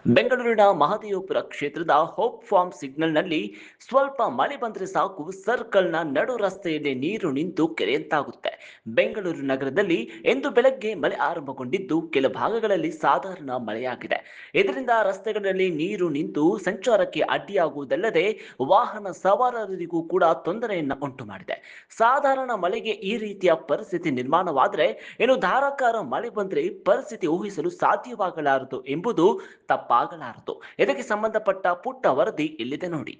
ಬೆಂಗಳೂರಿನ ಮಹದೇವಪುರ ಕ್ಷೇತ್ರದ hope form ಸಿಗ್ನಲ್ನಲ್ಲಿ ಸ್ವಲ್ಪ ಮಳೆ ಬಂದರೆ ಸಾಕು ಸರ್ಕಲ್ನ ನಡು ರಸ್ತೆಯಲ್ಲಿ ನೀರು ನಿಂತು ಕೆರೆಯಂತಾಗುತ್ತೆ. ಬೆಂಗಳೂರು ನಗರದಲ್ಲಿ ಇಂದು ಬೆಳಗ್ಗೆ ಮಳೆ ಆರಂಭಗೊಂಡಿದ್ದು ಕೆಲ ಭಾಗಗಳಲ್ಲಿ ಸಾಧಾರಣ ಮಳೆಯಾಗಿದೆ. ಇದರಿಂದ ರಸ್ತೆಗಳಲ್ಲಿ ನೀರು ನಿಂತು ಸಂಚಾರಕ್ಕೆ ಅಡ್ಡಿಯಾಗುವುದಲ್ಲದೆ ವಾಹನ ಸವಾರರಿಗೂ ಕೂಡ ತೊಂದರೆಯನ್ನು ಉಂಟು ಮಾಡಿದೆ. ಸಾಧಾರಣ ಮಳೆಗೆ ಈ ರೀತಿಯ ಪರಿಸ್ಥಿತಿ ನಿರ್ಮಾಣವಾದರೆ ಇನ್ನು ಧಾರಾಕಾರ ಮಳೆ ಬಂದರೆ ಪರಿಸ್ಥಿತಿ ಊಹಿಸಲು ಸಾಧ್ಯವಾಗಲಾರದು ಎಂಬುದು ತಪ್ಪಾಗಲಾರದು. ಇದಕ್ಕೆ ಸಂಬಂಧಪಟ್ಟ ಪುಟ್ಟ ವರದಿ ಇಲ್ಲಿದೆ ನೋಡಿ.